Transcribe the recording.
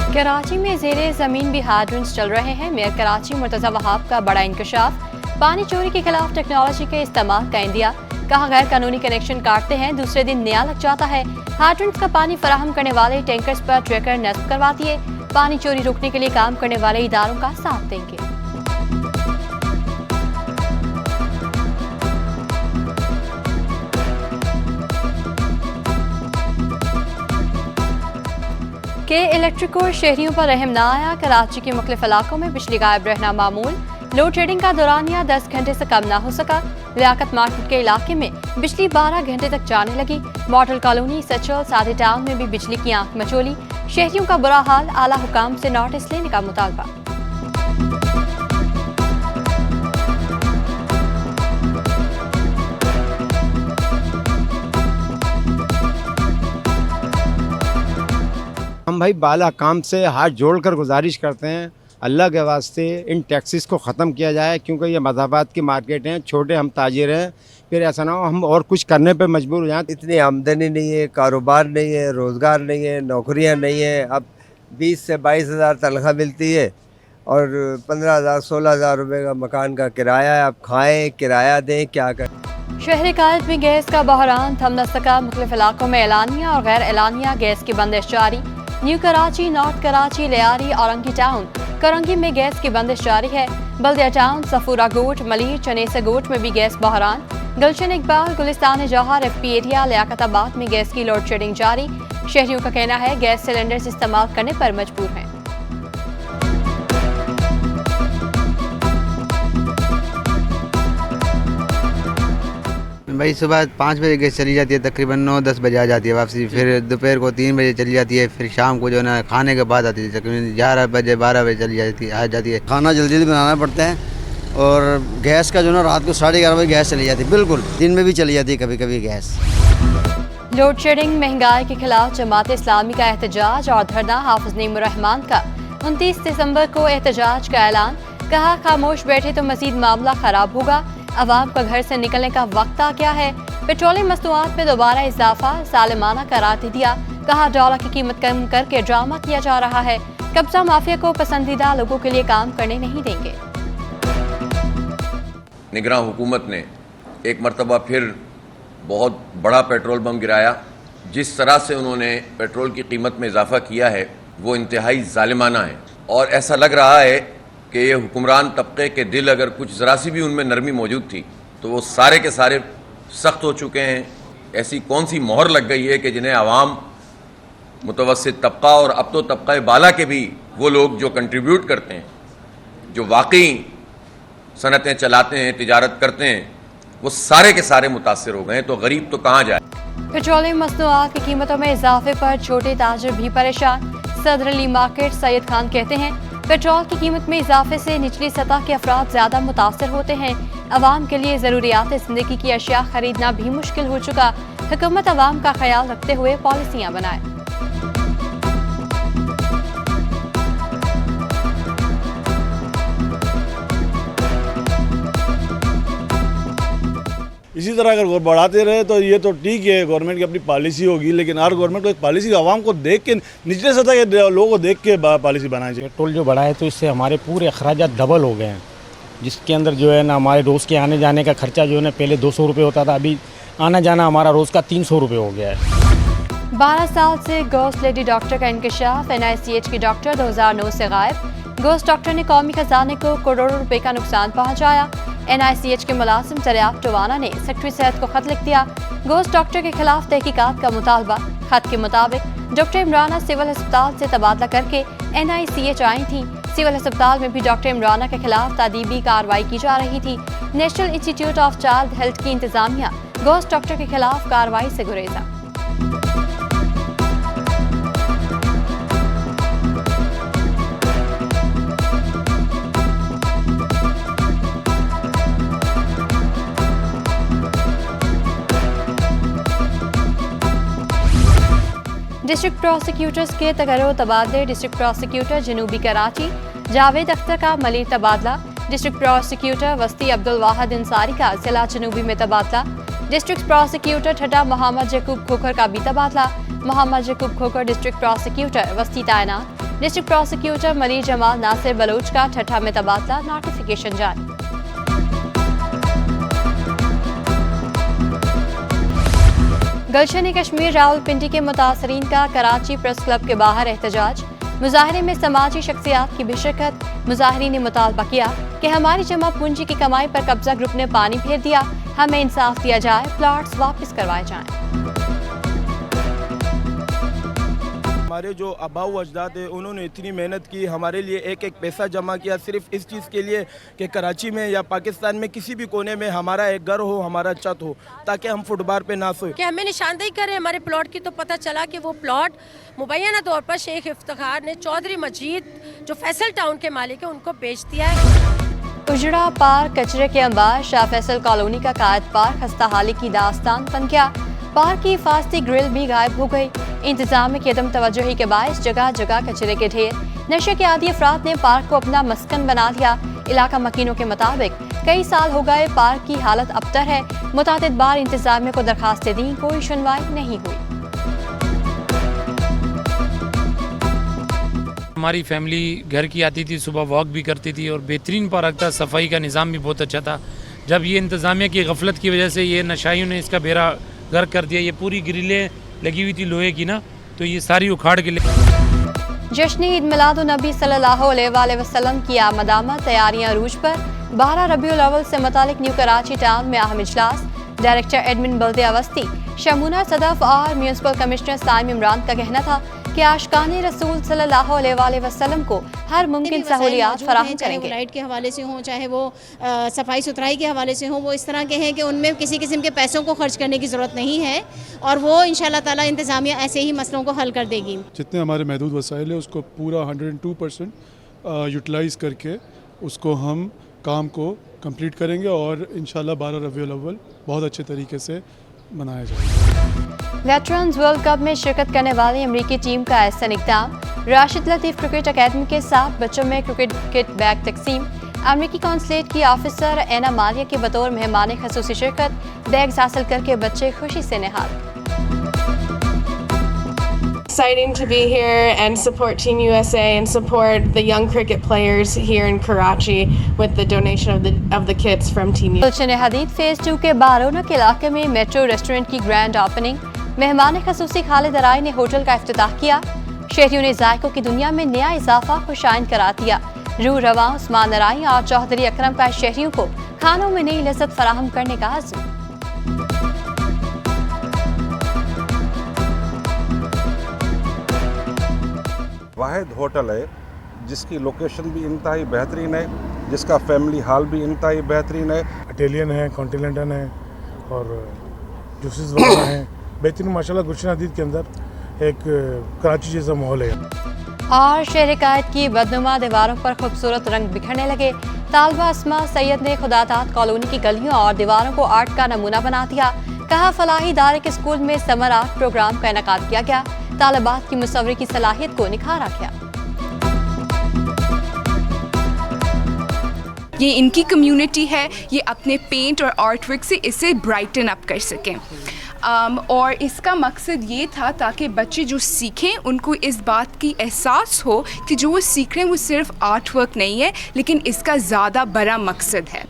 कराची में ज़ेरे ज़मीन भी हाइड्रेंट्स चल रहे हैं। मेयर कराची मुर्तज़ा वहाब का बड़ा इंकशाफ। पानी चोरी के खिलाफ टेक्नोलॉजी के इस्तेमाल का इंदिया। कहा गैर कानूनी कनेक्शन काटते हैं, दूसरे दिन नया लग जाता है। हाइड्रेंट्स का पानी फराहम करने वाले टैंकर्स पर ट्रैकर नस्ब करवाती है। पानी चोरी रोकने के लिए काम करने वाले इदारों का साथ देंगे। के इलेक्ट्रिक और शहरियों पर रहम ना आया। कराची के मुख्तलिफ इलाकों में बिजली गायब रहना मामूल। लोड शेडिंग का दौरानिया 10 घंटे से कम ना हो सका। लियाकत मार्केट के इलाके में बिजली 12 घंटे तक जाने लगी। मॉडल कॉलोनी, सचल, सादे टाउन में भी बिजली की आंख मचोली। शहरियों का बुरा हाल, आला हुकाम से नोटिस लेने का मुतालबा। हम भाई बाला काम से हाथ जोड़कर गुजारिश करते हैं, अल्लाह के वास्ते इन टैक्सेस को ख़त्म किया जाए, क्योंकि ये मज़ाबात की मार्केट हैं, छोटे हम ताजिर हैं, फिर ऐसा ना हो हम और कुछ करने पे मजबूर हो जाएं। इतनी आमदनी नहीं है, कारोबार नहीं है, रोज़गार नहीं है, नौकरियां नहीं है। अब 20 से 22 हज़ार तनख्वाह मिलती है और 15,000 16,000 रुपये का मकान का किराया है। अब खाएँ, किराया दें, क्या करें। शहर कायद में गैस का बहरान थम न सका। मुख्तलिफ इलाकों में एलानिया और गैर एलानिया गैस की बंदिश जारी। New Karachi, north Karachi, Lyari, Orangi town, Korangi में गैस की बंदिश जारी है। बल्दिया टाउन, सफूरा गोट, मलीर, चनेसा गोट में भी गैस बहरान। गुलशन इकबाल, गुलिस्तान जौहर, FP एरिया, लियाकताबाद में गैस की लोड शेडिंग जारी। शहरियों का कहना है गैस सिलेंडर्स इस्तेमाल करने पर मजबूर हैं। भाई सुबह 5 बजे गैस चली जाती है, तकरीबन 9-10 बजे आ जाती है वापसी। फिर दोपहर को 3 बजे चली जाती है। फिर शाम को जो है ना खाने के बाद आती है, तकरीबन 11 बजे 12 बजे चली आ जाती है। खाना जल्दी जल्दी बनाना पड़ता है और गैस का जो ना रात को 11:30 बजे गैस चली जाती है। बिल्कुल दिन में भी चली जाती है कभी कभी गैस। लोड शेडिंग, महंगाई के खिलाफ जमात इस्लामी का एहतजाज और धरना। हाफिज नईमुर रहमान का 29 दिसंबर को एहतजाज का ऐलान। कहा खामोश बैठे तो मजीद मामला खराब होगा। अवाम का घर से निकलने का वक्त आ गया है। पेट्रोलियम मसनूआत में दोबारा इजाफा सालिमाना करार दे दिया। कहा डॉलर की कीमत कम करके ड्रामा किया जा रहा है। कब्जा माफिया को पसंदीदा लोगों के लिए काम करने नहीं देंगे। निगरान हुकूमत ने एक मरतबा फिर बहुत बड़ा पेट्रोल बम गिराया। जिस तरह से उन्होंने पेट्रोल की कीमत में इजाफा किया है वो इंतहाई जालिमाना है और ऐसा लग रहा है कि ये हुक्मरान तबके के दिल अगर कुछ ज़रा सी भी उनमें नरमी मौजूद थी तो वो सारे के सारे सख्त हो चुके हैं। ऐसी कौन सी मोहर लग गई है कि जिन्हें आवाम, मुतवस्सित तबका और अब तो तबका बाला के भी वो लोग जो कंट्रीब्यूट करते हैं, जो वाकई सनतें चलाते हैं, तिजारत करते हैं, वो सारे के सारे मुतासर हो गए। तो गरीब तो कहाँ जाए। पेट्रोलियम मसनूआत की कीमतों में इजाफे पर छोटे ताजिर भी परेशान। सदर अली मार्केट सैयद खान कहते हैं पेट्रोल की कीमत में इजाफे से निचली सतह के अफराद ज्यादा मुतासर होते हैं। अवाम के लिए जरूरियात जिंदगी की अशिया खरीदना भी मुश्किल हो चुका। हुकूमत अवाम का ख्याल रखते हुए पॉलिसियां बनाए। इसी तरह अगर बढ़ाते रहे तो ये तो ठीक है, गवर्नमेंट की अपनी पॉलिसी होगी, लेकिन हर गवर्नमेंट को एक पॉलिसी आवाम को देख के, निचले सतह के लोगों को देख के पॉलिसी बनानी चाहिए। पेट्रोल जो बढ़ा है तो इससे हमारे पूरे अखराजात डबल हो गए हैं, जिसके अंदर जो है ना हमारे रोज़ के आने जाने का खर्चा जो है ना पहले 200 रुपये होता था, अभी आना जाना हमारा रोज़ का 300 रुपये हो गया है। 12 साल से गोस्ट लेडी डॉक्टर का इंकशाफ। NICH की डॉक्टर 2009 से गायब। गोस्ट डॉक्टर ने कौमी खजाने को करोड़ों रुपए का नुकसान पहुंचाया। NICH के मुलाजिम दरियाफ्त टवाना ने सेक्रेटरी सेहत को खत लिख दिया। गोस्ट डॉक्टर के खिलाफ तहकीकात का मुतालबा। खत के मुताबिक डॉक्टर इमराना सिविल अस्पताल से तबादला करके NICH आई थी। सिविल अस्पताल में भी डॉक्टर इमराना के खिलाफ तादीबी कार्रवाई की जा रही थी। National institute of child health की इंतजामिया गोस्ट डॉक्टर के खिलाफ कार्रवाई से गुरेजा। डिस्ट्रिक्ट प्रोसिक्यूटर्स के तगरो तबादले। डिस्ट्रिक्ट प्रोसिक्यूटर जनूबी कराची जावेद अख्तर का मलीर तबादला। डिस्ट्रिक्ट प्रोसिक्यूटर वस्ती अब्दुल वाहिद अंसारी का जिला जनूबी में तबादला। डिस्ट्रिक्ट प्रोसिक्यूटर ठट्टा मोहम्मद यकूब खोखर का भी तबादला। मोहम्मद यकूब खोखर डिस्ट्रिक्ट प्रोसिक्यूटर वस्ती तैनात। डिस्ट्रिक्ट प्रोसिक्यूटर मलिक जमाल नासिर बलोच का ठट्ठा में तबादला, नोटिफिकेशन जारी। गुलशन कश्मीर रावलपिंडी के मुतासरीन का कराची प्रेस क्लब के बाहर एहतजाज, मुजाहरे में समाजी शख्सियात की भी शिरकत। मुजाहरीन ने मुतालबा किया कि हमारी जमा पूंजी की कमाई पर कब्जा ग्रुप ने पानी फेर दिया, हमें इंसाफ दिया जाए, प्लॉट्स वापस करवाए जाएं। हमारे जो आबाऊ अजदाद है उन्होंने इतनी मेहनत की, हमारे लिए एक एक पैसा जमा किया सिर्फ इस चीज़ के लिए कि कराची में या पाकिस्तान में किसी भी कोने में हमारा एक घर हो, हमारा छत हो, ताकि हम फुटबार पे ना सोए। कि हमें निशानदेही करें हमारे प्लॉट की, तो पता चला कि वो प्लॉट मुबैना तौर पर शेख इफ्तिखार ने चौधरी मजीद जो फैसल टाउन के मालिक है उनको बेच दिया है। उजड़ा पार्क कचरे के अंबार, शाह फैसल कॉलोनी का कायद पार्क खस्ता हाली की दास्तान बन गया। पार्क की हिफाजती ग्रिल भी गायब हो गई। इंतजाम की अदम तवज्जोही के बायस जगह जगह कचरे के ढेर। नशे के आदी अफराद ने पार्क को अपना मस्कन बना लिया। इलाका मकीनों के मुताबिक कई साल हो गए पार्क की हालत अबतर है। मुतादिद बार इंतजामिया को दरखास्तें दी, कोई सुनवाई नहीं हुई। हमारी फैमिली घर की आती थी, सुबह वॉक भी करती थी और बेहतरीन पार्क था, सफाई का निज़ाम भी बहुत अच्छा था। जब ये इंतज़ामिया की गफलत की वजह से ये नशाइयों ने इसका बेड़ा गर्क कर दिया। ये पूरी ग्रिलें लगी हुई थी लोहे की ना, तो ये सारी उखाड़ के जश्न ईद मिलादुन्नबी सल्लल्लाहु अलैहि वसल्लम की आमदामद तैयारियां अरूज पर। 12 रबीउल अव्वल से मुतालिक न्यू कराची टाउन में अहम इजलास। डायरेक्टर एडमिन बल्दे अवस्थी, शमूना सदफ और म्यूनसिपल कमिश्नर साइम इमरान का कहना था कि आशिकाने रसूल सल्लल्लाहु अलैहि वसल्लम को हर मुमकिन सहूलियात फराहम करेंगे। लाइट के हवाले से हों, चाहे वो सफाई सुथराई के हवाले से हों, वो इस तरह के हैं कि उनमें किसी किस्म के पैसों को खर्च करने की ज़रूरत नहीं है और वो इंशाल्लाह ताला इंतज़ामिया ऐसे ही मसलों को हल कर देगी। जितने हमारे महदूद वसाइल है उसको पूरा 102% यूटिलाइज़ करके उसको हम काम को कंप्लीट करेंगे और इंशाल्लाह 12 रबीउल अव्वल बहुत अच्छे तरीके से मनाया जाएगा। वेटरन्स वर्ल्ड कप में शिरकत करने वाली अमरीकी टीम का एहसन इक़दाम। राशिद लतीफ़ क्रिकेट अकेडमी के 7 बच्चों में क्रिकेट किट बैग तकसीम। अमरीकी कौंसलेट की ऑफिसर एना मालिया की बतौर मेहमान ख़ुसूसी शिरकत। बैग्स हासिल करके बच्चे खुशी से निहाल। Exciting to be here and support Team USA and support the young cricket players here in Karachi with the donation of the kits from Team USA. Gulshan Hadeed phase 2 के बारोनक इलाके में मेट्रो रेस्टोरेंट की ग्रैंड ओपनिंग। मेहमान ख़ुसूसी खालिद अराई ने hotel का इफ्तिताह किया। शहरियों ने जायकों की दुनिया में नया इजाफा खुशाइन करा दिया। रूह रवां उस्मान अराई और चौधरी अकरम का शहरियों को खानों में नई लज़्ज़त फराहम करने का अज़्म। वाहिद होटल है जिसकी लोकेशन भी इंतहाई बेहतरीन है, जिसका फैमिली हॉल भी इंतहाई बेहतरीन है। इटालियन है, कॉन्टिनेंटल है और जूसेस वगैरह हैं। बेहतरीन माशाल्लाह गुलशन हदीद के अंदर एक कराची जैसा माहौल है। और शहर कायद की बदनुमा दीवारों पर खूबसूरत रंग बिखरने लगे। तालबा अस्मा सैयद ने खुदादाद कॉलोनी की गलियों और दीवारों को आर्ट का नमूना बना दिया। कहा फलाही इदारे के स्कूल में समर आर्ट प्रोग्राम का इनेकाद किया गया। तालिबात की मुसव्वरी की सलाहियत को निखारा गया। ये इनकी कम्युनिटी है, ये अपने पेंट और आर्ट वर्क से इसे ब्राइटन अप कर सकें। और इसका मकसद ये था ताकि बच्चे जो सीखें उनको इस बात की एहसास हो कि जो वो सीख रहे हैं वो सिर्फ आर्ट वर्क नहीं है लेकिन इसका ज़्यादा बड़ा मकसद है।